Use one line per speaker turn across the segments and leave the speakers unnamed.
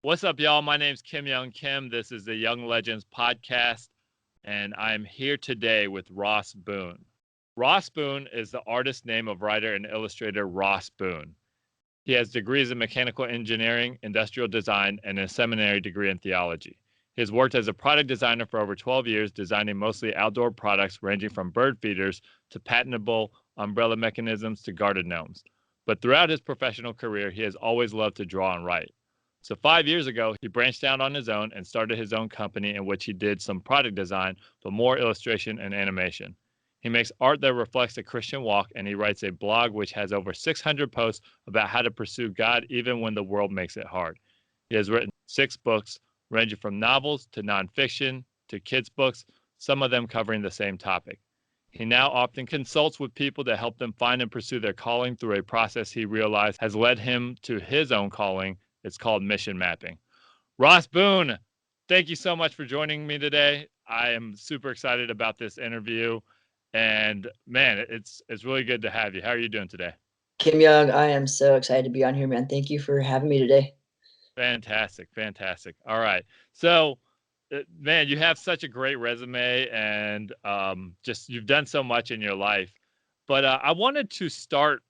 What's up, y'all? My name's Kim Young Kim. This is the Young Legends podcast, and I'm here today with Ross Boone. Ross Boone is the artist name of writer and illustrator Ross Boone. He has degrees in mechanical engineering, industrial design, and a seminary degree in theology. He has worked as a product designer for over 12 years, designing mostly outdoor products ranging from bird feeders to patentable umbrella mechanisms to garden gnomes. But throughout his professional career, he has always loved to draw and write. So 5 years ago, he branched out on his own and started his own company in which he did some product design, but more illustration and animation. He makes art that reflects a Christian walk, and he writes a blog which has over 600 posts about how to pursue God even when the world makes it hard. He has written 6 books, ranging from novels to nonfiction to kids' books, some of them covering the same topic. He now often consults with people to help them find and pursue their calling through a process he realized has led him to his own calling. It's called mission mapping. Ross Boone, thank you so much for joining me today. I am super excited about this interview, and man, it's really good to have you. How are you doing today?
Kim Young, I am so excited to be on here, man. Thank you for having me today.
Fantastic, fantastic. All right, so man, you have such a great resume, and just you've done so much in your life. But I wanted to start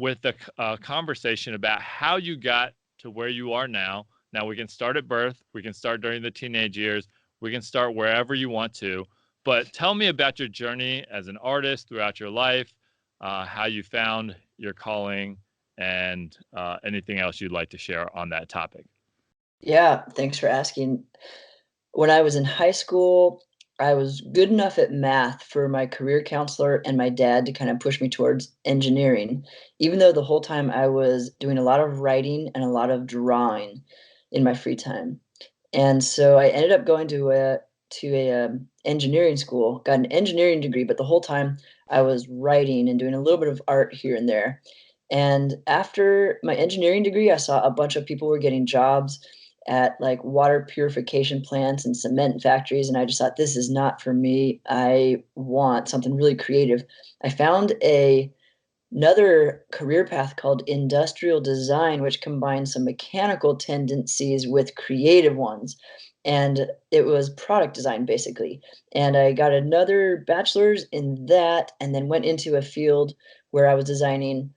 with a conversation about how you got to where you are now. Now, we can start at birth, we can start during the teenage years, we can start wherever you want to. But tell me about your journey as an artist throughout your life, how you found your calling, and anything else you'd like to share on that topic.
Yeah, thanks for asking. When I was in high school, I was good enough at math for my career counselor and my dad to kind of push me towards engineering, even though the whole time I was doing a lot of writing and a lot of drawing in my free time. And so I ended up going to a engineering school, got an engineering degree, but the whole time I was writing and doing a little bit of art here and there. And after my engineering degree, I saw a bunch of people were getting jobs at like water purification plants and cement factories, and I just thought this is not for me. I want something really creative. I found a another career path called industrial design, which combines some mechanical tendencies with creative ones. And it was product design basically. And I got another bachelor's in that and then went into a field where I was designing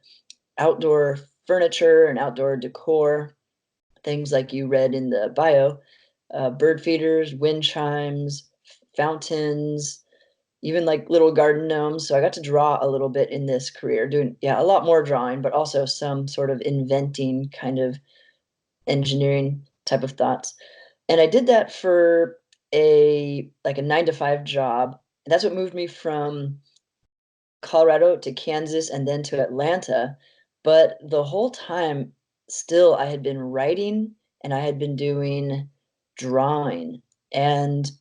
outdoor furniture and outdoor decor, things like you read in the bio, bird feeders, wind chimes, fountains, even like little garden gnomes. So I got to draw a little bit in this career, doing a lot more drawing, but also some sort of inventing kind of engineering type of thoughts. And I did that for a 9 to 5 job. And that's what moved me from Colorado to Kansas and then to Atlanta. But the whole time, still, I had been writing and I had been doing drawing. And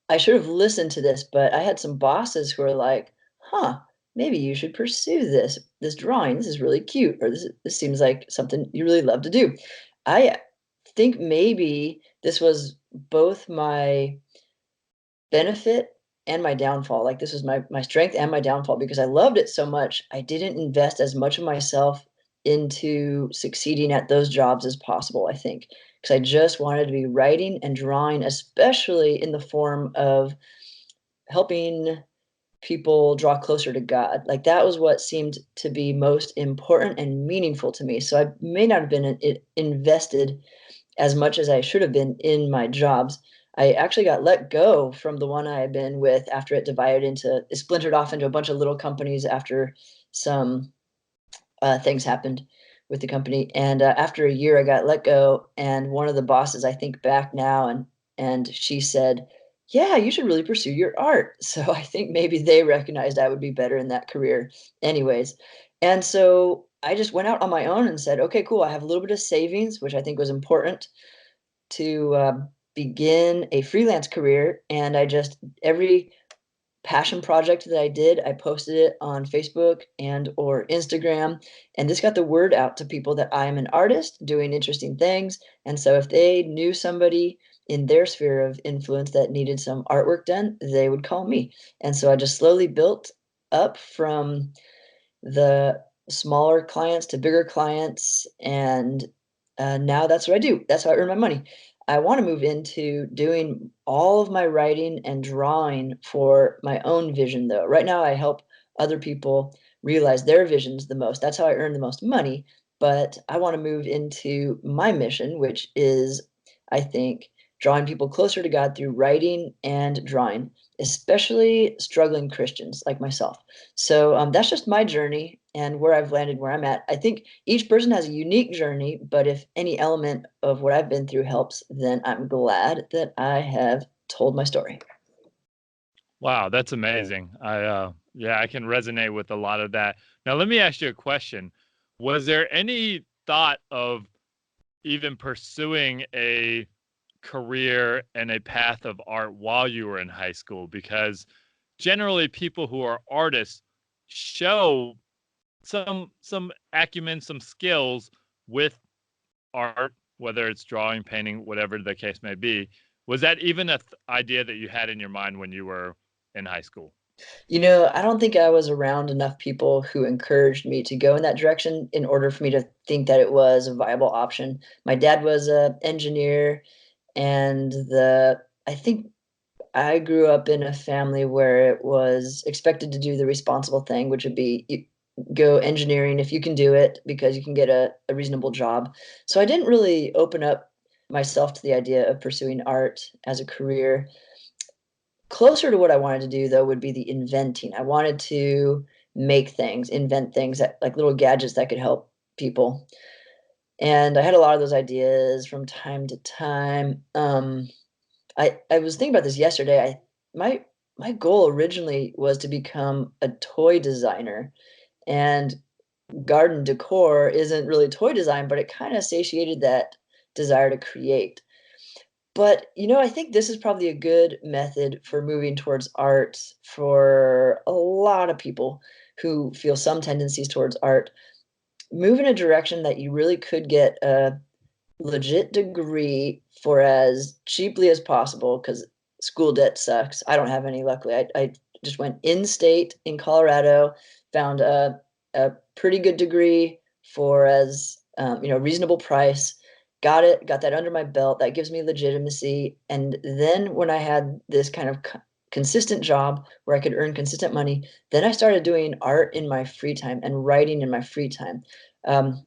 I should have listened to this, but I had some bosses who were like, "Huh, maybe you should pursue this drawing. This is really cute, or this seems like something you really love to do." I think maybe this was both my benefit and my downfall. Like this was my strength and my downfall because I loved it so much. I didn't invest as much of myself into succeeding at those jobs as possible, I think, because I just wanted to be writing and drawing, especially in the form of helping people draw closer to God. Like that was what seemed to be most important and meaningful to me. So I may not have been invested as much as I should have been in my jobs. I actually got let go from the one I had been with after it splintered off into a bunch of little companies after some things happened with the company. And after a year, I got let go. And one of the bosses, I think back now, and she said, "Yeah, you should really pursue your art." So I think maybe they recognized I would be better in that career, anyways. And so I just went out on my own and said, "Okay, cool. I have a little bit of savings, which I think was important to begin a freelance career." And I just every passion project that I did, I posted it on Facebook and or Instagram, and this got the word out to people that I am an artist doing interesting things. And so if they knew somebody in their sphere of influence that needed some artwork done, they would call me. And so I just slowly built up from the smaller clients to bigger clients, and now that's what I do. That's how I earn my money. I want to move into doing all of my writing and drawing for my own vision, though. Right now, I help other people realize their visions the most. That's how I earn the most money. But I want to move into my mission, which is, I think, drawing people closer to God through writing and drawing, especially struggling Christians like myself. So that's just my journey and where I've landed, where I'm at. I think each person has a unique journey, but if any element of what I've been through helps, then I'm glad that I have told my story.
Wow, that's amazing. Yeah, I can resonate with a lot of that. Now, let me ask you a question. Was there any thought of even pursuing a career and a path of art while you were in high school? Because generally people who are artists show some acumen, some skills with art, whether it's drawing, painting, whatever the case may be. Was that even a idea that you had in your mind when you were in high school?
I don't think I was around enough people who encouraged me to go in that direction in order for me to think that it was a viable option. My dad was a engineer, and I think I grew up in a family where it was expected to do the responsible thing, which would be go engineering if you can do it because you can get a reasonable job. So I didn't really open up myself to the idea of pursuing art as a career. Closer to what I wanted to do, though, would be the inventing. I wanted to make things, invent things that like little gadgets that could help people. And I had a lot of those ideas from time to time. I was thinking about this yesterday. My goal originally was to become a toy designer, and garden decor isn't really toy design, but it kind of satiated that desire to create. But I think this is probably a good method for moving towards art for a lot of people who feel some tendencies towards art. Move in a direction that you really could get a legit degree for as cheaply as possible because school debt sucks. I don't have any, luckily. I just went in state in Colorado, found a pretty good degree for as reasonable price. Got that under my belt. That gives me legitimacy. And then when I had this kind of consistent job where I could earn consistent money, then I started doing art in my free time and writing in my free time. Um,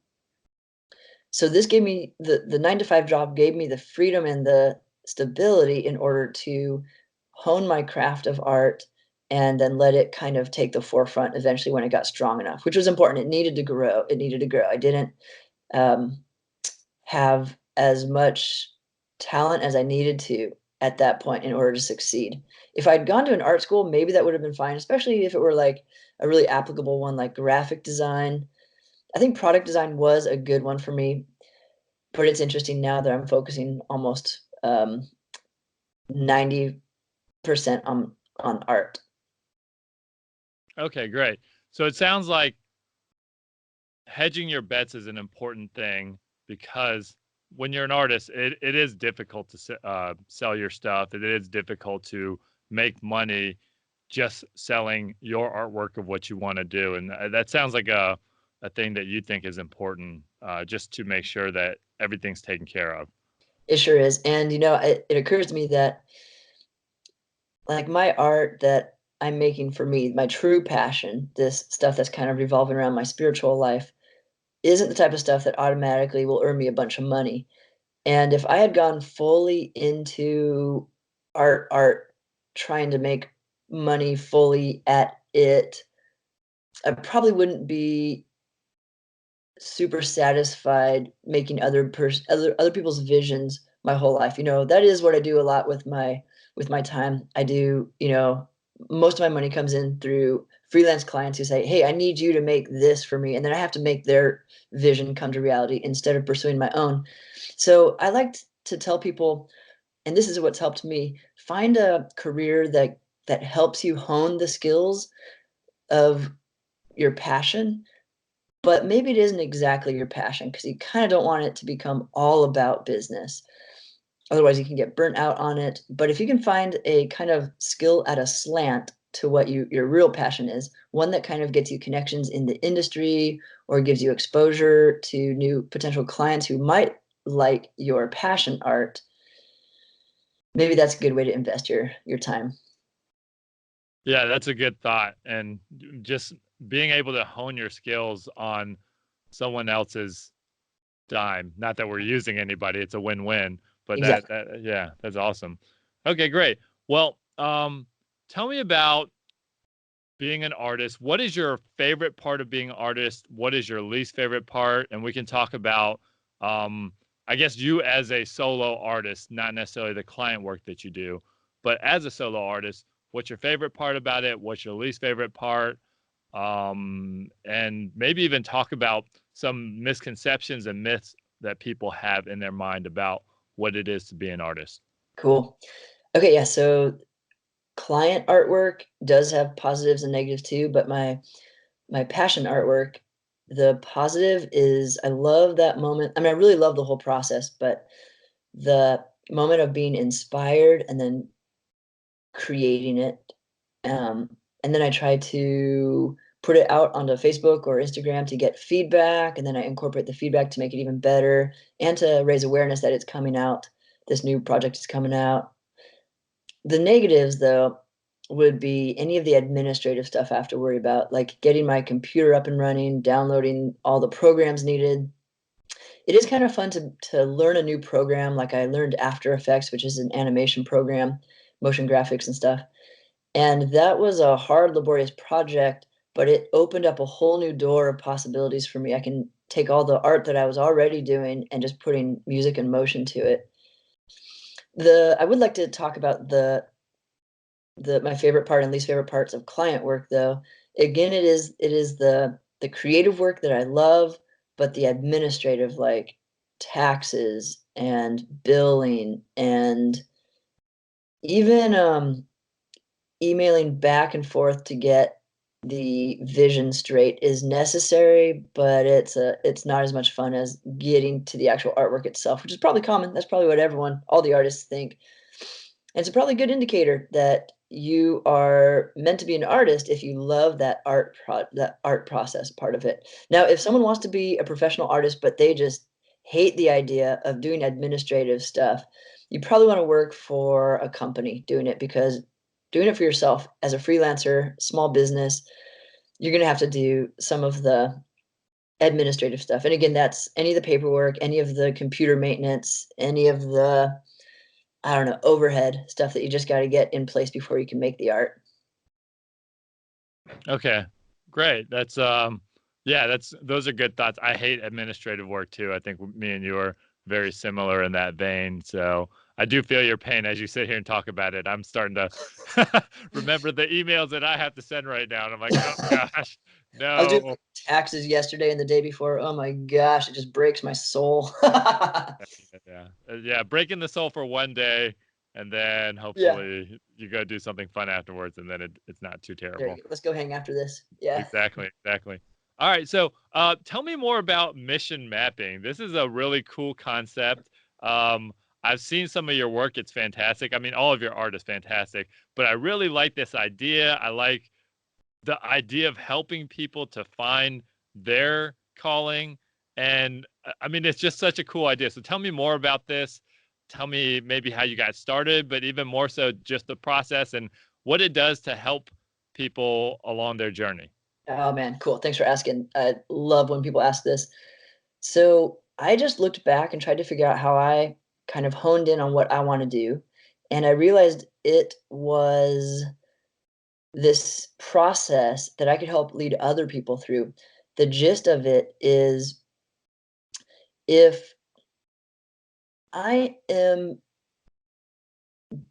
so this gave me the 9 to 5 job gave me the freedom and the stability in order to hone my craft of art and then let it kind of take the forefront eventually when it got strong enough, which was important. It needed to grow. It needed to grow. I didn't um, have as much talent as I needed to at that point in order to succeed. If I'd gone to an art school, maybe that would have been fine, especially if it were like a really applicable one like graphic design. I think product design was a good one for me, but it's interesting now that I'm focusing almost 90% on art.
Okay, great. So it sounds like hedging your bets is an important thing because when you're an artist, it is difficult to sell your stuff. It is difficult to make money just selling your artwork of what you want to do. And that sounds like a thing that you think is important, just to make sure that everything's taken care of.
It sure is. And it occurs to me that like my art that I'm making for me, my true passion, this stuff that's kind of revolving around my spiritual life, isn't the type of stuff that automatically will earn me a bunch of money. And if I had gone fully into art, trying to make money fully at it, I probably wouldn't be super satisfied making other people's visions my whole life. That is what I do a lot with my time. I do, most of my money comes in through freelance clients who say, "Hey, I need you to make this for me." And then I have to make their vision come to reality instead of pursuing my own. So I like to tell people, and this is what's helped me, find a career that helps you hone the skills of your passion, but maybe it isn't exactly your passion because you kind of don't want it to become all about business. Otherwise, you can get burnt out on it. But if you can find a kind of skill at a slant to what your real passion is, one that kind of gets you connections in the industry or gives you exposure to new potential clients who might like your passion art, maybe that's a good way to invest your time.
Yeah, that's a good thought. And just being able to hone your skills on someone else's dime. Not that we're using anybody, it's a win-win. But
Exactly.
yeah, that's awesome. Okay, great. Well, tell me about being an artist. What is your favorite part of being an artist? What is your least favorite part? And we can talk about, I guess, you as a solo artist, not necessarily the client work that you do, but as a solo artist, what's your favorite part about it? What's your least favorite part? And maybe even talk about some misconceptions and myths that people have in their mind about what it is to be an artist.
Cool. Okay, yeah, so client artwork does have positives and negatives too, but my passion artwork, the positive is I love that moment. I mean, I really love the whole process, but the moment of being inspired and then creating it, and then I try to put it out onto Facebook or Instagram to get feedback, and then I incorporate the feedback to make it even better and to raise awareness that it's coming out. This new project is coming out. The negatives, though, would be any of the administrative stuff I have to worry about, like getting my computer up and running, downloading all the programs needed. It is kind of fun to learn a new program, like I learned After Effects, which is an animation program, motion graphics and stuff. And that was a hard, laborious project, but it opened up a whole new door of possibilities for me. I can take all the art that I was already doing and just putting music and motion to it. I would like to talk about the my favorite part and least favorite parts of client work, though. Again, it is the creative work that I love, but the administrative, like taxes and billing and even emailing back and forth to get the vision straight is necessary, but it's not as much fun as getting to the actual artwork itself, which is probably common. That's probably what all the artists think. And it's probably a good indicator that you are meant to be an artist if you love that art process part of it. Now, if someone wants to be a professional artist, but they just hate the idea of doing administrative stuff, you probably want to work for a company doing it, because doing it for yourself as a freelancer, small business, you're going to have to do some of the administrative stuff. And again, that's any of the paperwork, any of the computer maintenance, any of the, I don't know, overhead stuff that you just got to get in place before you can make the art.
Okay, great. Yeah, those are good thoughts. I hate administrative work too. I think me and you are very similar in that vein. So I do feel your pain as you sit here and talk about it. I'm starting to remember the emails that I have to send right now, and I'm like, oh gosh,
I was doing
no.
taxes yesterday and the day before. Oh my gosh, it just breaks my soul.
Yeah, yeah, breaking the soul for one day, and then
Yeah,
hopefully you go do something fun afterwards, and then it's not too
there you
terrible.
go. Let's go hang after this. Yeah.
Exactly, exactly. All right, so tell me more about mission mapping. This is a really cool concept. I've seen some of your work; it's fantastic. I mean, all of your art is fantastic, but I really like this idea. I like the idea of helping people to find their calling, and I mean, it's just such a cool idea. So tell me more about this. Tell me maybe how you got started, but even more so, just the process and what it does to help people along their journey.
Oh man, cool. Thanks for asking. I love when people ask this. So I just looked back and tried to figure out how I kind of honed in on what I want to do. And I realized it was this process that I could help lead other people through. The gist of it is, if I am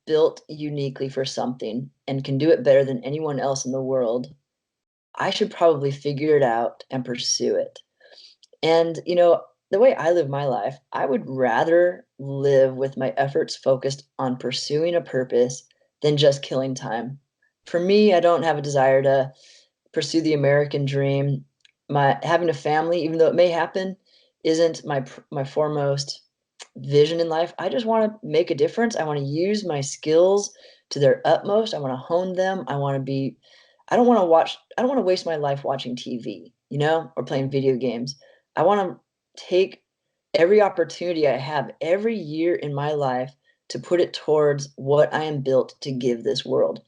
built uniquely for something and can do it better than anyone else in the world, I should probably figure it out and pursue it. And, the way I live my life, I would rather live with my efforts focused on pursuing a purpose than just killing time. For me, I don't have a desire to pursue the American dream. My having a family, even though it may happen, isn't my foremost vision in life. I just want to make a difference. I want to use my skills to their utmost. I want to hone them. I don't want to waste my life watching TV. or playing video games. I want to take every opportunity I have every year in my life to put it towards what I am built to give this world.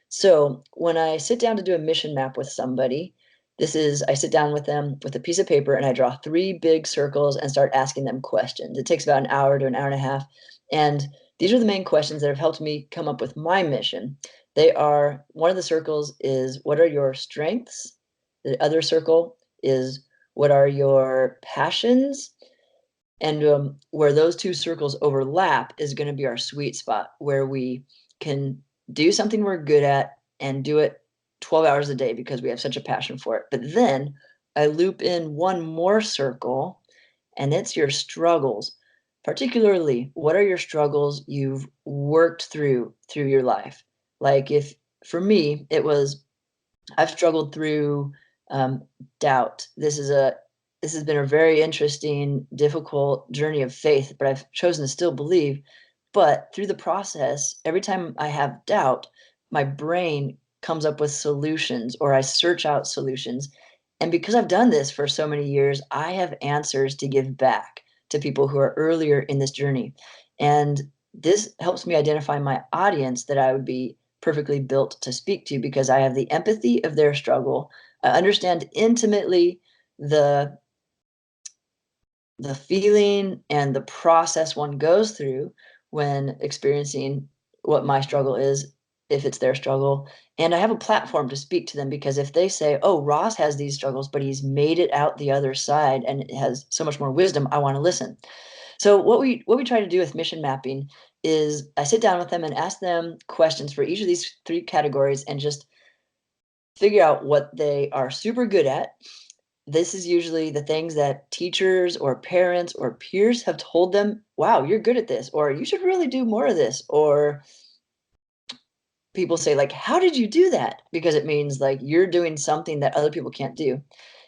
So when I sit down to do a mission map with somebody, I sit down with them with a piece of paper and I draw 3 big circles and start asking them questions. It takes about an hour to an hour and a half. And these are the main questions that have helped me come up with my mission. One of the circles is, what are your strengths? The other circle is, what are your passions? And where those 2 circles overlap is going to be our sweet spot, where we can do something we're good at and do it 12 hours a day because we have such a passion for it. But then I loop in one more circle, and it's your struggles. Particularly, what are your struggles you've worked through your life? Like, if for me, I've struggled through doubt. This has been a very interesting, difficult journey of faith, but I've chosen to still believe. But through the process, every time I have doubt, my brain comes up with solutions, or I search out solutions. And because I've done this for so many years, I have answers to give back to people who are earlier in this journey. And this helps me identify my audience that I would be perfectly built to speak to, because I have the empathy of their struggle. I understand intimately the feeling and the process one goes through when experiencing what my struggle is, if it's their struggle. And I have a platform to speak to them, because if they say, oh, Ross has these struggles, but he's made it out the other side and has so much more wisdom, I want to listen. So what we try to do with mission mapping is I sit down with them and ask them questions for each of these 3 categories and just figure out what they are super good at. This is usually the things that teachers or parents or peers have told them, wow, you're good at this, or you should really do more of this. Or people say, like, how did you do that? Because it means like you're doing something that other people can't do.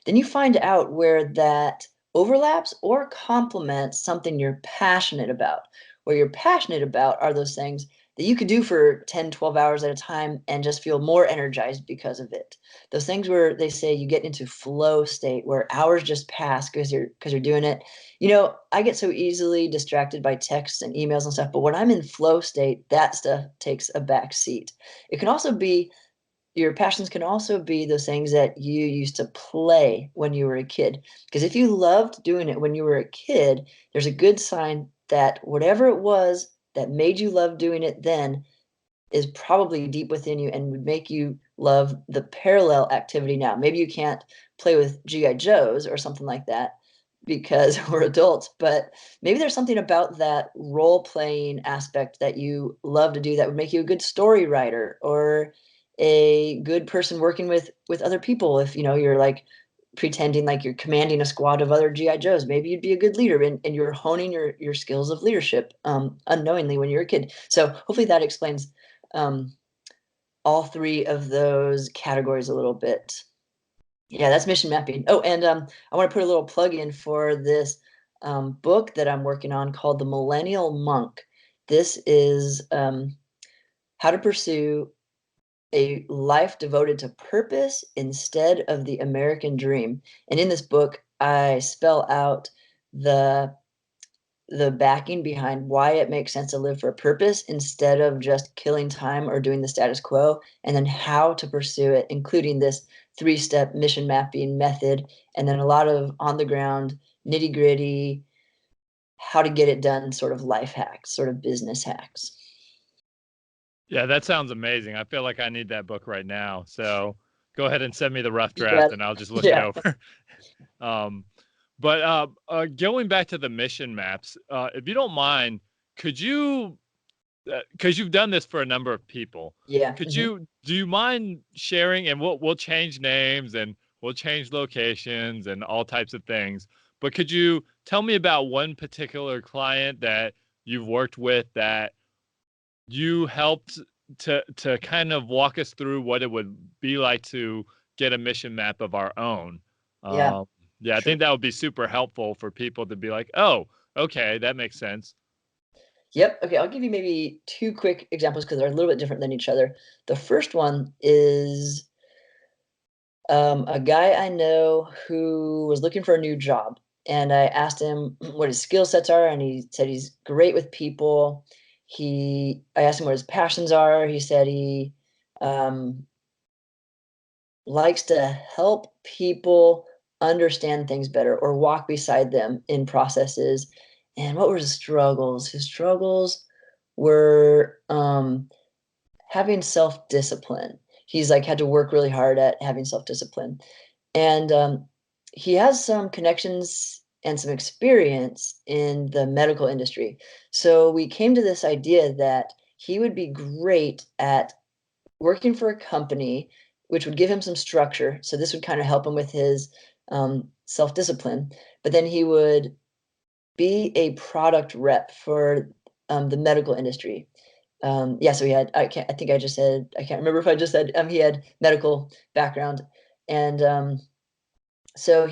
Then you find out where that overlaps or complements something you're passionate about. What you're passionate about are those things that you could do for 10, 12 hours at a time and just feel more energized because of it. Those things where they say you get into flow state, where hours just pass because you're doing it. I get so easily distracted by texts and emails and stuff, but when I'm in flow state, that stuff takes a back seat. It can also be Your passions can also be those things that you used to play when you were a kid. Because if you loved doing it when you were a kid, there's a good sign that whatever it was that made you love doing it then is probably deep within you and would make you love the parallel activity now. Maybe you can't play with GI Joes or something like that because we're adults, but maybe there's something about that role playing aspect that you love to do that would make you a good story writer or a good person working with other people. If you're like pretending like you're commanding a squad of other GI Joes, maybe you'd be a good leader, and you're honing your skills of leadership unknowingly when you're a kid. So hopefully that explains um, all 3 of those categories a little bit. Yeah, that's mission mapping. Oh, and I want to put a little plug in for this book that I'm working on called The Millennial Monk. This is how to pursue a life devoted to purpose instead of the American dream. And in this book, I spell out the backing behind why it makes sense to live for a purpose instead of just killing time or doing the status quo, and then how to pursue it, including this 3-step mission mapping method, and then a lot of on the ground, nitty gritty, how to get it done sort of life hacks, sort of business hacks.
Yeah, that sounds amazing. I feel like I need that book right now. So go ahead and send me the rough
You
draft
got
and I'll just look it
Yeah.
over. um, but going back to the mission maps, if you don't mind, could you, because you've done this for a number of people,
Yeah.
do you mind sharing? And we'll change names and we'll change locations and all types of things. But could you tell me about one particular client that you've worked with that you helped to kind of walk us through what it would be like to get a mission map of our own?
Yeah.
Um, yeah, I
Sure.
think that would be super helpful for people to be like, oh, okay, that makes sense.
Yep. Okay, I'll give you maybe 2 quick examples because they're a little bit different than each other. The first one is A guy I know who was looking for a new job, and I asked him what his skill sets are, and he said he's great with people. I asked him what his passions are. He said he um, likes to help people understand things better or walk beside them in processes. And what were his struggles? His struggles were having self-discipline. He's like had to work really hard at having self-discipline. And he has some connections and some experience in the medical industry. So we came to this idea that he would be great at working for a company, which would give him some structure. So this would kind of help him with his self-discipline. But then he would be a product rep for the medical industry. Yeah, so he had, I think I just said, I can't remember if I just said he had medical background. And so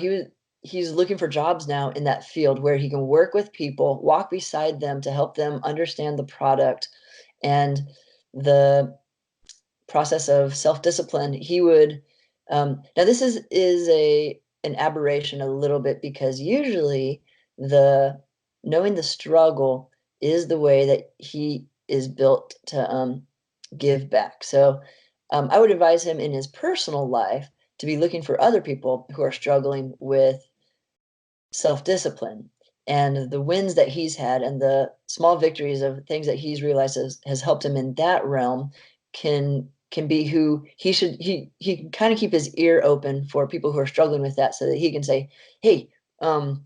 he's looking for jobs now in that field where he can work with people, walk beside them to help them understand the product and the process of self-discipline. He would now this is a an aberration a little bit because usually the knowing the struggle is the way that he is built to give back. So I would advise him in his personal life to be looking for other people who are struggling with self-discipline, and the wins that he's had and the small victories of things that he's realized has helped him in that realm can be who he can kind of keep his ear open for people who are struggling with that so that he can say, hey, um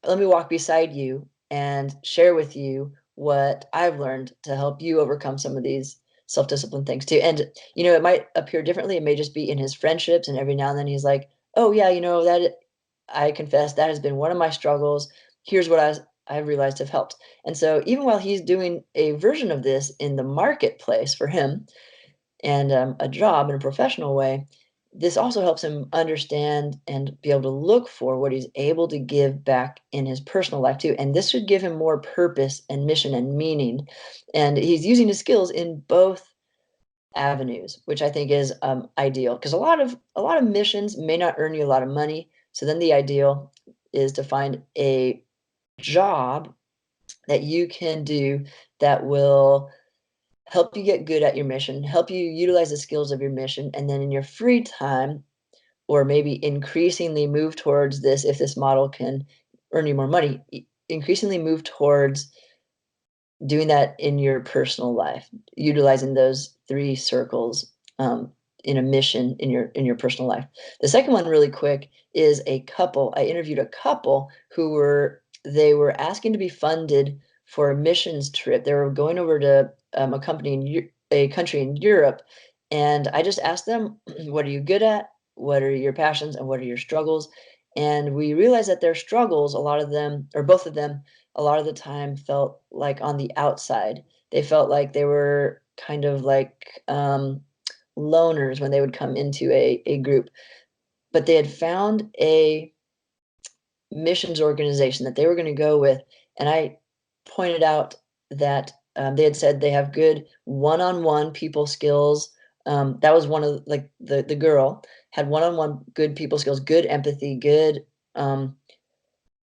let me walk beside you and share with you what I've learned to help you overcome some of these self-discipline things too. And it might appear differently. It may just be in his friendships, and every now and then he's like, oh yeah, that I confess that has been one of my struggles. Here's what I've realized have helped. And so even while he's doing a version of this in the marketplace for him and a job in a professional way, this also helps him understand and be able to look for what he's able to give back in his personal life too. And this should give him more purpose and mission and meaning. And he's using his skills in both avenues, which I think is ideal because a lot of missions may not earn you a lot of money. So then the ideal is to find a job that you can do that will help you get good at your mission, help you utilize the skills of your mission, and then in your free time, or maybe increasingly move towards this, if this model can earn you more money, increasingly move towards doing that in your personal life, utilizing those three circles in a mission in your personal life. The second one, really quick, is a couple. I interviewed a couple who were asking to be funded for a missions trip. They were going over to a country in Europe, and I just asked them, "What are you good at? What are your passions, and what are your struggles?" And we realized that their struggles, a lot of them, or both of them, a lot of the time felt like on the outside. They felt like they were kind of like loners when they would come into a group, but they had found a missions organization that they were going to go with. And I pointed out that they had said they have good one-on-one people skills. That was one of like the girl had one-on-one good people skills, good empathy, good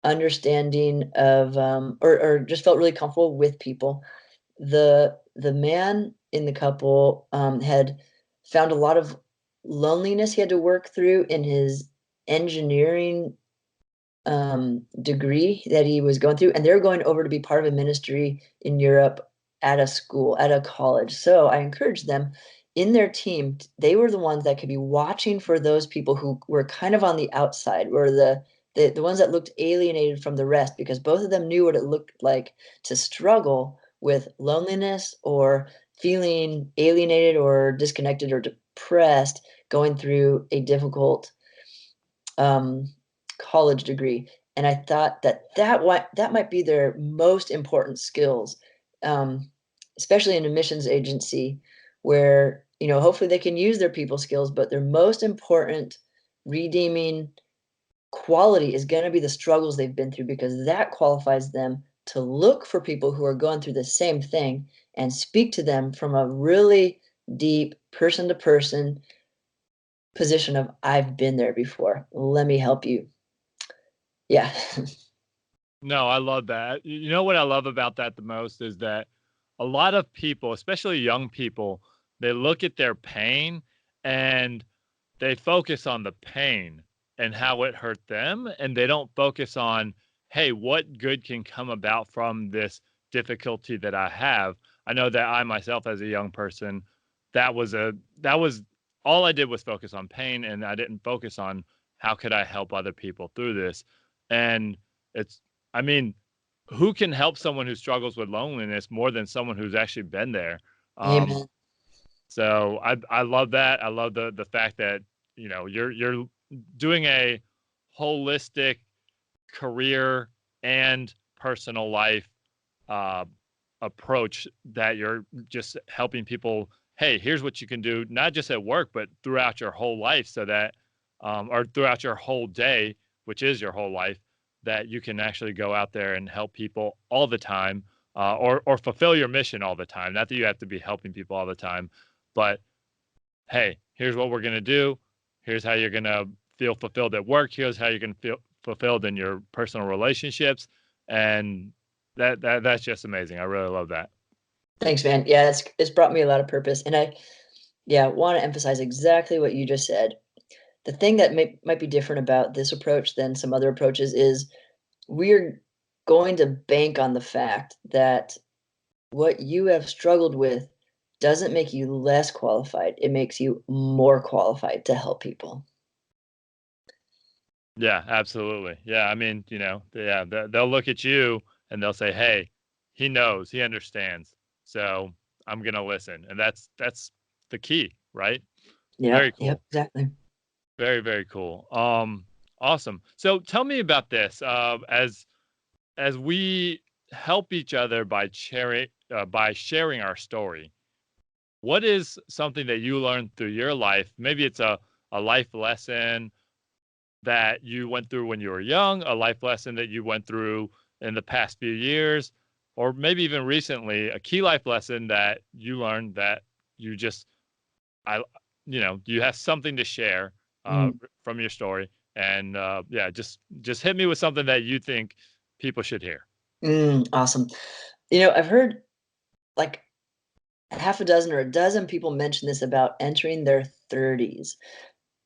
understanding of or just felt really comfortable with people. The man in the couple had found a lot of loneliness he had to work through in his engineering degree that he was going through, and they're going over to be part of a ministry in Europe at a school, at a college. So I encouraged them in their team. They were the ones that could be watching for those people who were kind of on the outside, were the ones that looked alienated from the rest, because both of them knew what it looked like to struggle with loneliness or feeling alienated or disconnected or depressed going through a difficult um, college degree. And I thought that might be their most important skills, um, especially in a missions agency where, hopefully they can use their people skills, but their most important redeeming quality is going to be the struggles they've been through, because that qualifies them to look for people who are going through the same thing and speak to them from a really deep person to person position of I've been there before. Let me help you. Yeah.
No, I love that. You know what I love about that the most is that a lot of people, especially young people, they look at their pain and they focus on the pain and how it hurt them, and they don't focus on, hey, what good can come about from this difficulty that I have. I know that I myself as a young person, that was all I did was focus on pain, and I didn't focus on how could I help other people through this. And it's I mean, who can help someone who struggles with loneliness more than someone who's actually been there? Um,
Amen.
so I love that. I love the fact that you're doing a holistic career and personal life uh, approach that you're just helping people. Hey, here's what you can do, not just at work, but throughout your whole life, so that or throughout your whole day, which is your whole life, that you can actually go out there and help people all the time, or fulfill your mission all the time. Not that you have to be helping people all the time, but hey, here's what we're gonna do. Here's how you're gonna feel fulfilled at work. Here's how you're gonna feel fulfilled in your personal relationships, and that's just amazing. I really love that.
Thanks, man. Yeah, it's brought me a lot of purpose. And I, yeah, want to emphasize exactly what you just said. The thing that might be different about this approach than some other approaches is we're going to bank on the fact that what you have struggled with doesn't make you less qualified. It makes you more qualified to help people.
Yeah, absolutely. Yeah, I mean, yeah, they'll look at you and they'll say, "Hey, he knows, he understands, so I'm gonna listen," and that's the key, right? Very
Yep, yep,
cool.
exactly.
Very, very cool. Awesome. So tell me about this. As we help each other by sharing our story, what is something that you learned through your life? Maybe it's a life lesson that you went through when you were young, a life lesson that you went through in the past few years, or maybe even recently, a key life lesson that you learned that you just I you have something to share
Mm,
from your story, and yeah, just hit me with something that you think people should hear.
awesome. I've heard like half a dozen or a dozen people mention this about entering their 30s,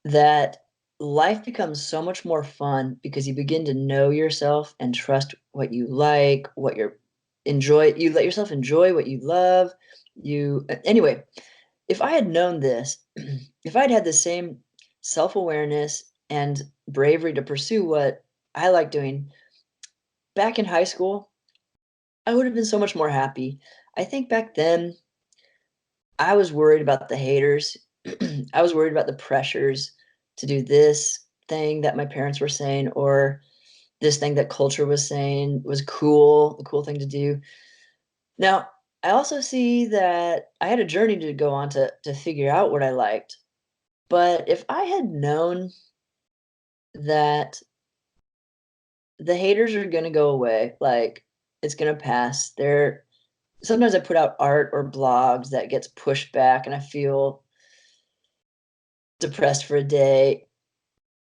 that life becomes so much more fun because you begin to know yourself and trust what you like, what you're enjoy. You let yourself enjoy what you love. Anyway, if I had known this, if I'd had the same self-awareness and bravery to pursue what I like doing back in high school, I would have been so much more happy. I think back then I was worried about the haters. I was worried about the pressures to do this thing that my parents were saying, or this thing that culture was saying was cool, the cool thing to do. Now, I also see that I had a journey to go on to figure out what I liked. But if I had known that the haters are gonna go away, like it's gonna pass. Sometimes I put out art or blogs that gets pushed back and I feel depressed for a day.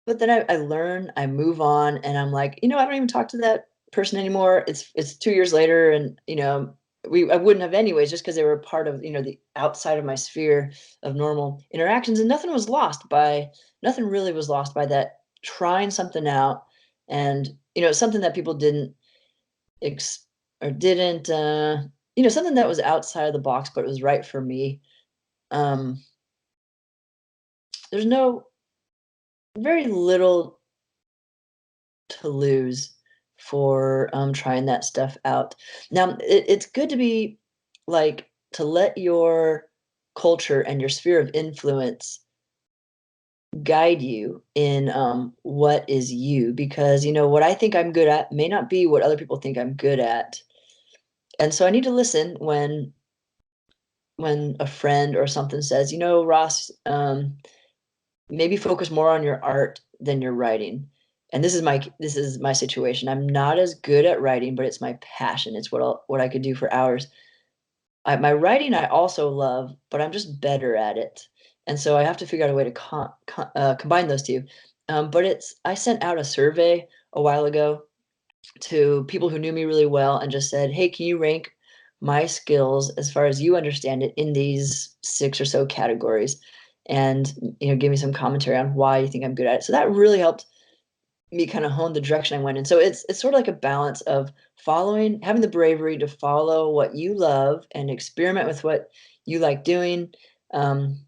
But then I learn, I move on, and I'm like, I don't even talk to that person anymore. It's 2 years later, and, I wouldn't have anyways just because they were part of, the outside of my sphere of normal interactions, and nothing really was lost by that trying something out, and, something that people didn't ex or didn't, something that was outside of the box, but it was right for me. Um, there's no very little to lose for, trying that stuff out. Now, it's good to be to let your culture and your sphere of influence guide you in, what is you, because, what I think I'm good at may not be what other people think I'm good at. And so I need to listen when a friend or something says, Ross, maybe focus more on your art than your writing. And this is my situation. I'm not as good at writing, but it's my passion. It's what I could do for hours. My writing I also love, but I'm just better at it. And so I have to figure out a way to combine those two. But I sent out a survey a while ago to people who knew me really well and just said, hey, can you rank my skills as far as you understand it in these 6 or so categories? And, give me some commentary on why you think I'm good at it. So that really helped me kind of hone the direction I went in. So it's sort of like a balance of having the bravery to follow what you love and experiment with what you like doing, um,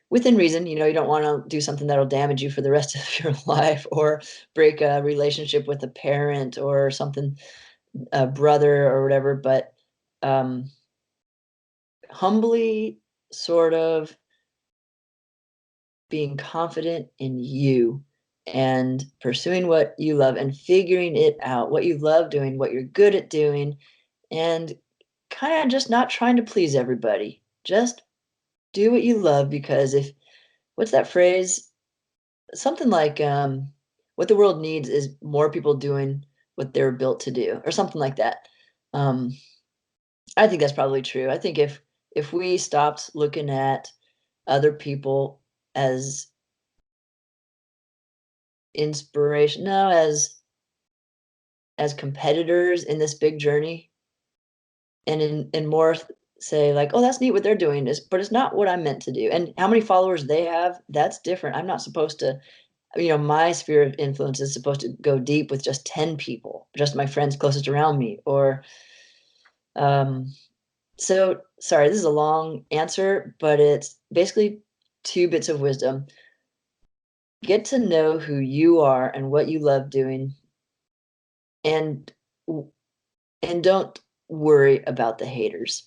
within reason. You don't want to do something that'll damage you for the rest of your life, or break a relationship with a parent or something, a brother or whatever. But um, humbly, sort of being confident in you and pursuing what you love and figuring it out, what you love doing, what you're good at doing, and kind of just not trying to please everybody. Just do what you love, because what's that phrase? Something like, what the world needs is more people doing what they're built to do, or something like that. Um, I think that's probably true. I think if we stopped looking at other people as inspiration, no, as competitors in this big journey, and in more say like, oh, that's neat what they're doing, but it's not what I'm meant to do. And how many followers they have, that's different. I'm not supposed to, my sphere of influence is supposed to go deep with just 10 people, just my friends closest around me. Or so sorry, this is a long answer, but it's basically 2 bits of wisdom. Get to know who you are and what you love doing, and and don't worry about the haters.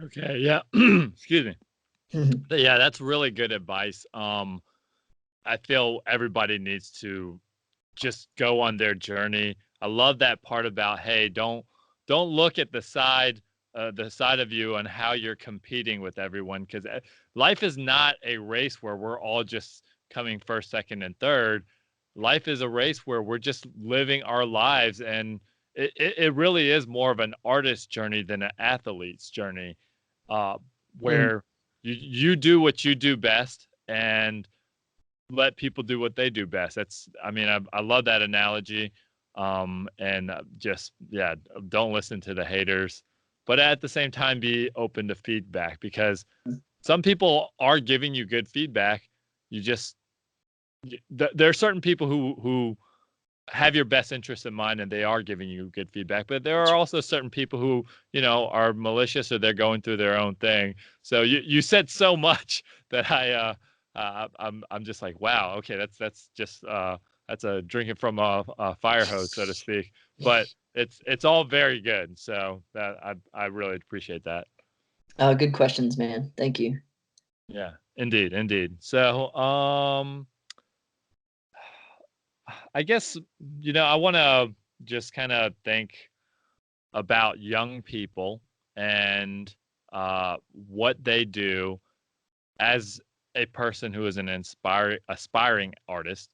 Okay, yeah. Excuse me. But yeah, that's really good advice. I feel everybody needs to just go on their journey. I love that part about, hey, don't look at the side of you and how you're competing with everyone, because life is not a race where we're all just coming first, second, and third. Life is a race where we're just living our lives, and it really is more of an artist's journey than an athlete's journey, uh,
Mm,
where you do what you do best and let people do what they do best. I mean, I love that analogy. And just, yeah, don't listen to the haters, but at the same time, be open to feedback, because some people are giving you good feedback. You just, there are certain people who have your best interest in mind and they are giving you good feedback, but there are also certain people who, are malicious, or they're going through their own thing. So you said so much that I'm just like, wow, okay, that's just that's a drinking from a fire hose, so to speak. But it's all very good, so that I really appreciate that.
good questions, man. Thank you.
Yeah, indeed. So I guess, I want to just kind of think about young people and what they do as a person who is an aspiring artist.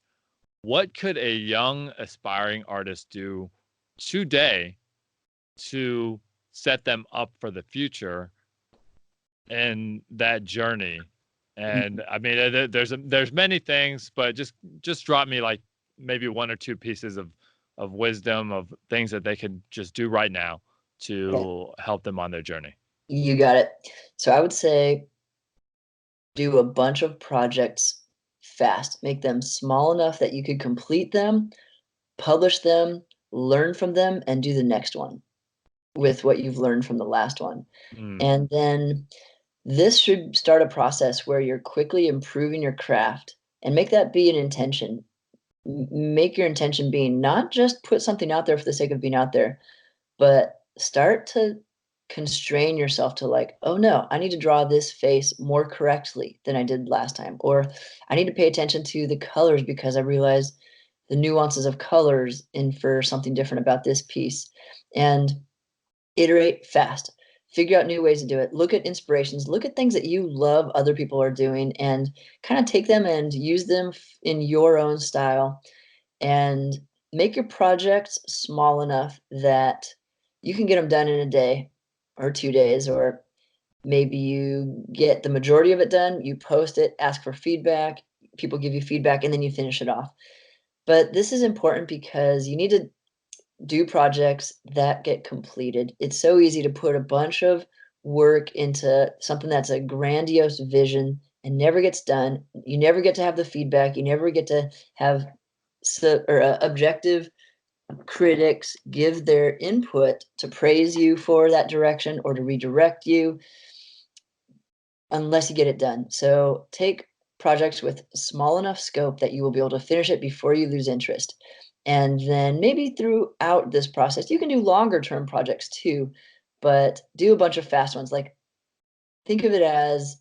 What could a young aspiring artist do today to set them up for the future and that journey? And I mean, there's many things, but just drop me like maybe 1 or 2 pieces of wisdom, of things that they could just do right now
Yeah,
to help them on their journey.
you got it. So I would say do a bunch of projects fast. Make them small enough that you could complete them, publish them, learn from them, and do the next one with what you've learned from the last one.
Mm,
And then this should start a process where you're quickly improving your craft, and make that be an intention. Make your intention being not just put something out there for the sake of being out there, but start to constrain yourself to like, oh no, I need to draw this face more correctly than I did last time. Or I need to pay attention to the colors because I realize the nuances of colors infer something different about this piece. And iterate fast. Figure out new ways to do it. Look at inspirations. Look at things that you love other people are doing, and kind of take them and use them in your own style. And make your projects small enough that you can get them done in a day or 2 days, or Maybe you get the majority of it done, you post it, ask for feedback, people give you feedback, and then you finish it off. But this is important because you need to do projects that get completed. It's so easy to put a bunch of work into something that's a grandiose vision and never gets done. You never get to have the feedback. You never get to have objective critics give their input to praise you for that direction or to redirect you unless you get it done. So take projects with small enough scope that you will be able to finish it before you lose interest. And then maybe throughout this process, you can do longer term projects too, but do a bunch of fast ones. Like think of it as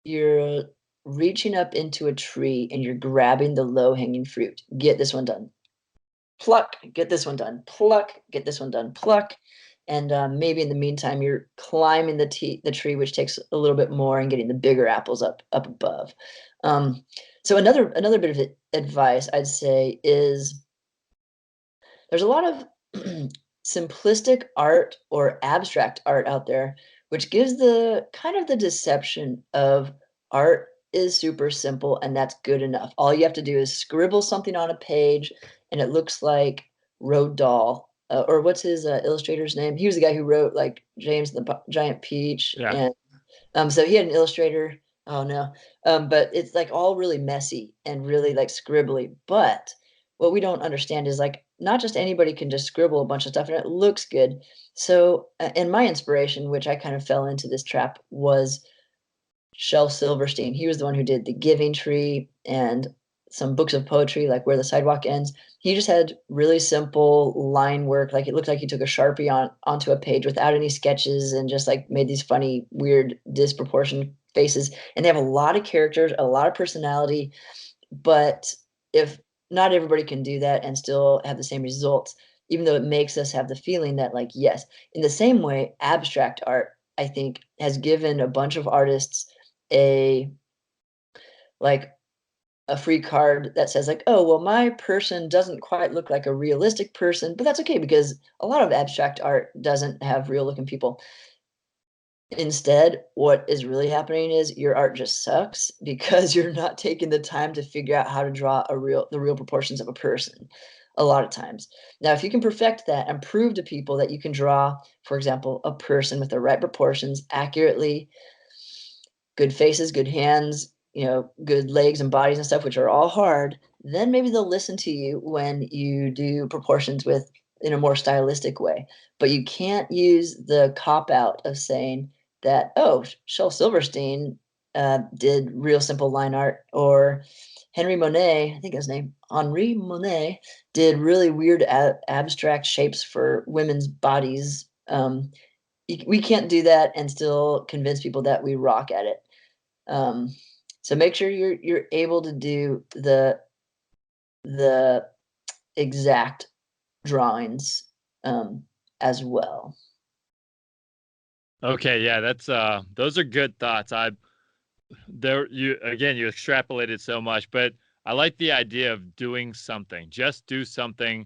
you're reaching up into a tree and you're grabbing the low hanging fruit. Get this one done. Pluck, get this one done. Pluck, get this one done. Pluck. And maybe in the meantime, you're climbing the tree, which takes a little bit more, and getting the bigger apples up above. So another bit of advice I'd say is there's a lot of simplistic art or abstract art out there, which gives the kind of the deception of art is super simple and that's good enough. All you have to do is scribble something on a page and it looks like Roald Dahl. Or what's his illustrator's name? He was the guy who wrote like James and the Giant Peach,
Yeah.
and so he had an illustrator. Oh no. But it's like all really messy and really like scribbly. But what we don't understand is like not just anybody can just scribble a bunch of stuff and it looks good. So, and my inspiration, which I kind of fell into this trap, was Shel Silverstein. He was the one who did The Giving Tree and some books of poetry like Where the Sidewalk Ends. He just had really simple line work. Like it looked like he took a Sharpie onto a page without any sketches and just like made these funny, weird, disproportionate faces. And they have a lot of characters, a lot of personality. But if not everybody can do that and still have the same results, even though it makes us have the feeling that, like, yes, in the same way, abstract art, I think, has given a bunch of artists a like a free card that says like, oh, well, my person doesn't quite look like a realistic person, but that's okay because a lot of abstract art doesn't have real looking people. Instead, what is really happening is your art just sucks because you're not taking the time to figure out how to draw the real proportions of a person a lot of times. Now, if you can perfect that and prove to people that you can draw, for example, a person with the right proportions accurately, good faces, good hands, good legs and bodies and stuff, which are all hard, then maybe they'll listen to you when you do proportions with in a more stylistic way. But you can't use the cop out of saying that, oh, Shel Silverstein did real simple line art, or Henry Monet, I think his name, Henri Monet, did really weird abstract shapes for women's bodies. We can't do that and still convince people that we rock at it. Um, so make sure you're able to do the exact drawings as well.
Okay, yeah, that's those are good thoughts. You extrapolated so much, but I like the idea of doing something. Just do something,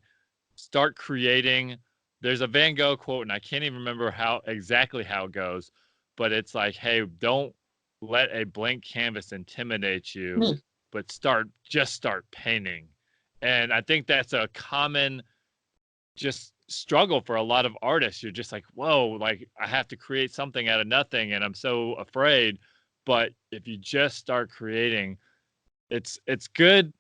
start creating. There's a Van Gogh quote, and I can't even remember exactly how it goes, but it's like, hey, don't let a blank canvas intimidate you,
Hmm.
but just start painting. And I think that's a common just struggle for a lot of artists. You're just like, whoa, like I have to create something out of nothing and I'm so afraid. But if you just start creating, it's good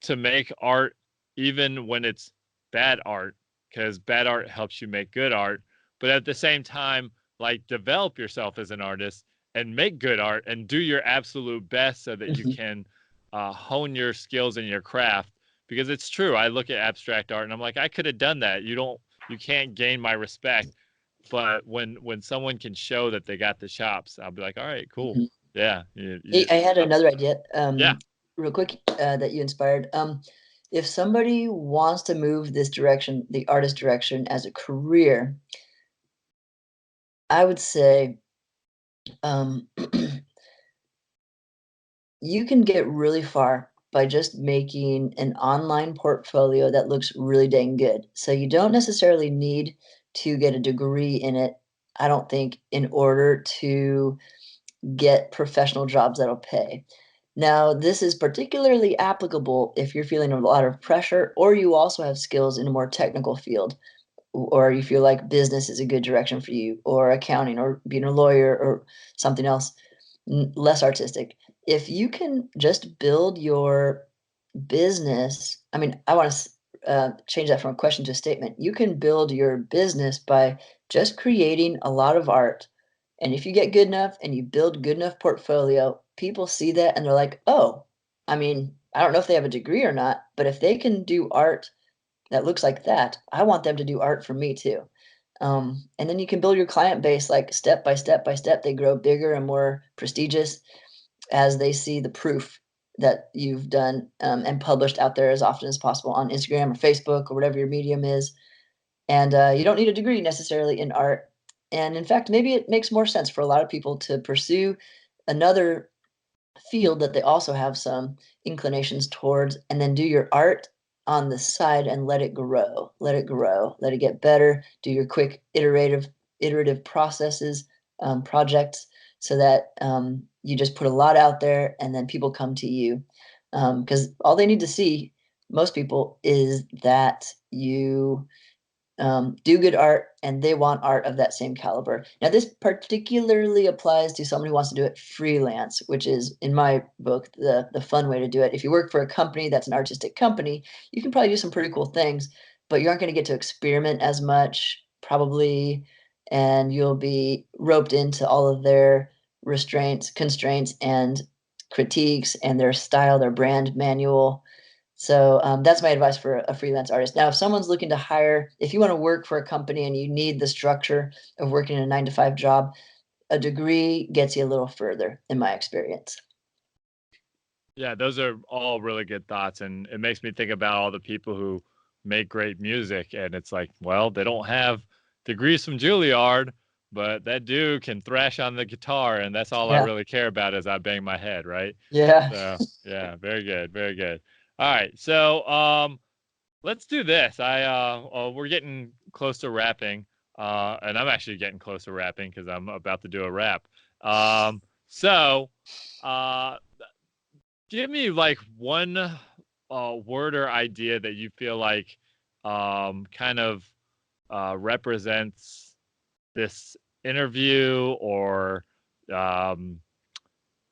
to make art even when it's bad art, because bad art helps you make good art. But at the same time, like develop yourself as an artist and make good art and do your absolute best so that you
Mhm.
can hone your skills in your craft. Because it's true, I look at abstract art and I'm like, I could have done that. You can't gain my respect. But when someone can show that they got the chops, I'll be like, all right, cool.
Mhm.
Yeah,
Hey, I had another idea,
yeah.
real quick, that you inspired. If somebody wants to move this direction, the artist direction, as a career, I would say um, you can get really far by just making an online portfolio that looks really dang good. So you don't necessarily need to get a degree in it. I don't think, in order to get professional jobs that'll pay. Now, this is particularly applicable if you're feeling a lot of pressure or you also have skills in a more technical field, or you feel like business is a good direction for you, or accounting, or being a lawyer, or something else less artistic. If you can just build your business, I mean, I want to change that from a question to a statement. You can build your business by just creating a lot of art. And if you get good enough and you build good enough portfolio, people see that and they're like, oh, I mean, I don't know if they have a degree or not, but if they can do art that looks like that, I want them to do art for me too. And then you can build your client base like step by step by step. They grow bigger and more prestigious as they see the proof that you've done, and published out there as often as possible on Instagram or Facebook or whatever your medium is. And you don't need a degree necessarily in art. And in fact, maybe it makes more sense for a lot of people to pursue another field that they also have some inclinations towards, and then do your art on the side and let it grow, let it grow, let it get better. Do your quick iterative processes, projects, so that you just put a lot out there and then people come to you, because all they need to see, most people, is that you do good art, and they want art of that same caliber. Now, this particularly applies to someone who wants to do it freelance, which is, in my book, the fun way to do it. If you work for a company that's an artistic company, you can probably do some pretty cool things, but you aren't going to get to experiment as much, probably, and you'll be roped into all of their constraints, and critiques, and their style, their brand manual. So that's my advice for a freelance artist. Now, if someone's looking to hire, if you want to work for a company and you need the structure of working in a 9 to 5 job, a degree gets you a little further, in my experience.
Yeah, those are all really good thoughts. And it makes me think about all the people who make great music. And it's like, well, they don't have degrees from Juilliard, but that dude can thrash on the guitar. And that's all I
Yeah.
really care about as I bang my head, right?
Yeah.
So, yeah, very good. Very good. All right. So, let's do this. We're getting close to wrapping, and I'm actually getting close to wrapping because I'm about to do a rap. So, uh, give me like one word or idea that you feel like kind of represents this interview, or um,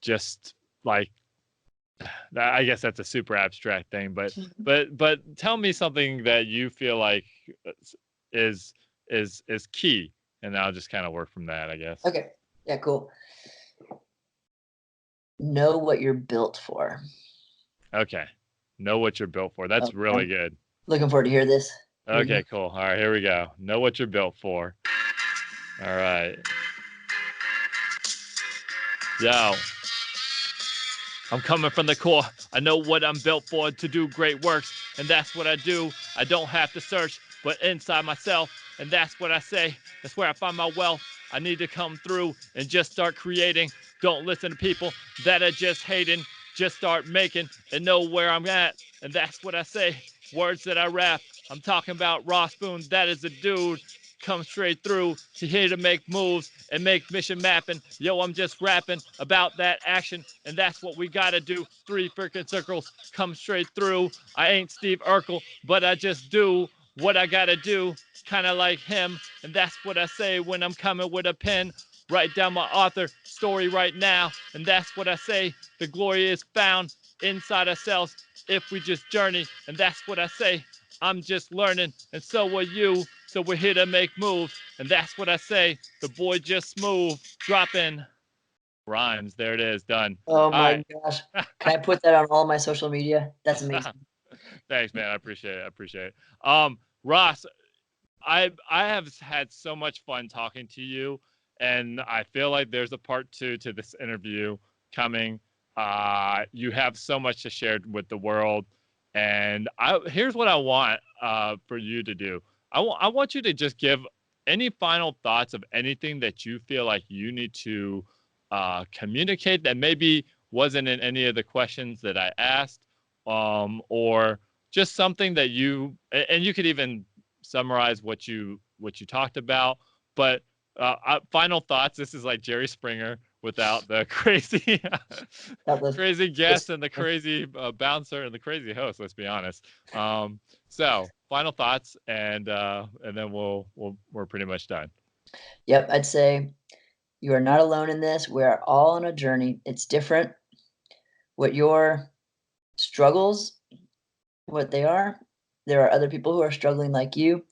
just like, I guess that's a super abstract thing, but tell me something that you feel like is is key, and I'll just kind of work from that, I guess.
Okay. Yeah, cool. Know what you're built for.
Okay. Know what you're built for. That's really
I'm
good.
looking forward to hear this. Here we
Okay,
go.
cool. All right, here we go. Know what you're built for. All right. Yo, I'm coming from the core. I know what I'm built for, to do great works, and that's what I do. I don't have to search, but inside myself, and that's what I say. That's where I find my wealth. I need to come through and just start creating. Don't listen to people that are just hating. Just start making and know where I'm at, and that's what I say. Words that I rap. I'm talking about Ross Boone. That is a dude. Come straight through to here to make moves and make mission mapping. Yo, I'm just rapping about that action, and that's what we gotta do. 3 freaking circles, come straight through. I ain't Steve Urkel, but I just do what I gotta do, kind of like him, and that's what I say when I'm coming with a pen. Write down my author story right now, and that's what I say. The glory is found inside ourselves if we just journey, and that's what I say. I'm just learning, and so are you. So we're here to make moves, and that's what I say. The boy just smooth, dropping rhymes. There it is, done.
Oh
All
my
right.
gosh. Can I put that on all my social media? That's amazing.
Thanks, man. I appreciate it. I appreciate it. Ross, I have had so much fun talking to you, and I feel like there's a part 2 to this interview coming. You have so much to share with the world, and here's what I want for you to do. I want you to just give any final thoughts of anything that you feel like you need to communicate that maybe wasn't in any of the questions that I asked, or just something that you, and you could even summarize what you talked about, but Final thoughts. This is like Jerry Springer without the crazy,
That was
crazy guest and the crazy bouncer and the crazy host. Let's be honest. So final thoughts, and then we're pretty much done.
Yep, I'd say you are not alone in this. We are all on a journey. It's different. What your struggles, what they are, there are other people who are struggling like you.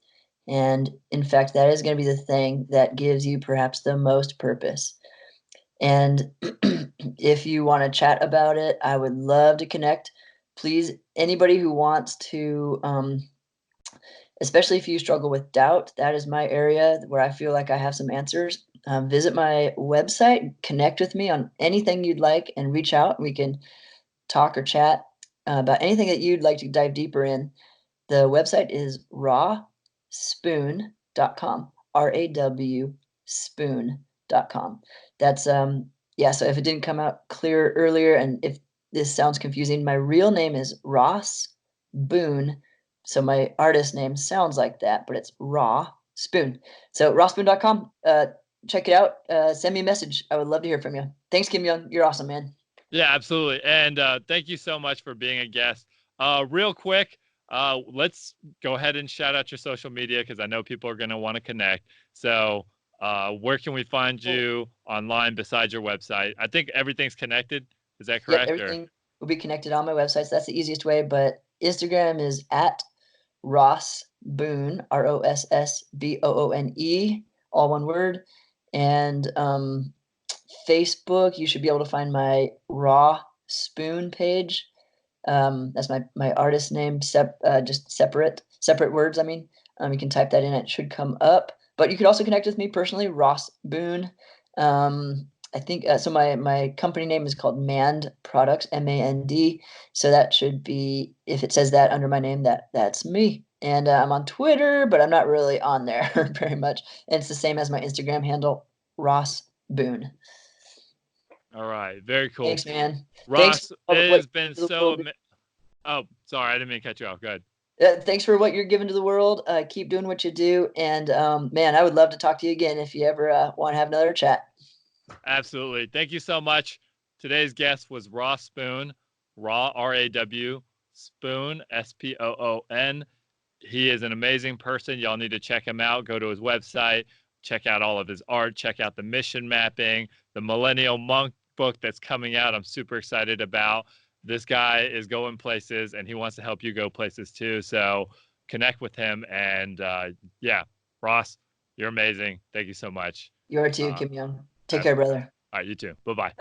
And in fact, that is going to be the thing that gives you perhaps the most purpose. And if you want to chat about it, I would love to connect. Please, anybody who wants to, especially if you struggle with doubt, that is my area where I feel like I have some answers. Visit my website, connect with me on anything you'd like, and reach out. We can talk or chat about anything that you'd like to dive deeper in. The website is rawspoon.com, RAW spoon.com. That's yeah, so if it didn't come out clear earlier, and if this sounds confusing, my real name is Ross Boone. So my artist name sounds like that, but it's Raw Spoon. So rawspoon.com. Check it out. Send me a message. I would love to hear from you. Thanks, Kim Young. You're awesome, man.
Yeah, absolutely. And thank you so much for being a guest. Real quick, let's go ahead and shout out your social media because I know people are going to want to connect. So where can we find you online besides your website? I think everything's connected. Is that correct?
Yep, everything will be connected on my website. So that's the easiest way. But Instagram is at Ross Boone, ROSSBOONE, all one word. And Facebook, you should be able to find my Raw Spoon page. That's my artist name, just separate words. I mean, you can type that in; it should come up. But you could also connect with me personally, Ross Boone. I think so. My company name is called Mand Products, MAND. So that should be, if it says that under my name, that's me. And I'm on Twitter, but I'm not really on there very much. And it's the same as my Instagram handle, Ross Boone.
All right. Very cool.
Thanks, man.
Ross,
Thanks
it has been so. Oh, sorry. I didn't mean to cut you off. Go ahead.
Thanks for what you're giving to the world. Keep doing what you do. And man, I would love to talk to you again if you ever want to have another chat.
Absolutely. Thank you so much. Today's guest was Raw Spoon, Raw, RAW, Spoon, SPOON. He is an amazing person. Y'all need to check him out. Go to his website, check out all of his art, check out the mission mapping, the Millennial Monk book that's coming out. I'm super excited about. This guy is going places and he wants to help you go places too. So connect with him. And yeah, Ross, you're amazing. Thank you so much.
You are too, Kim Young. Take care, brother.
All right, you too. Bye-bye.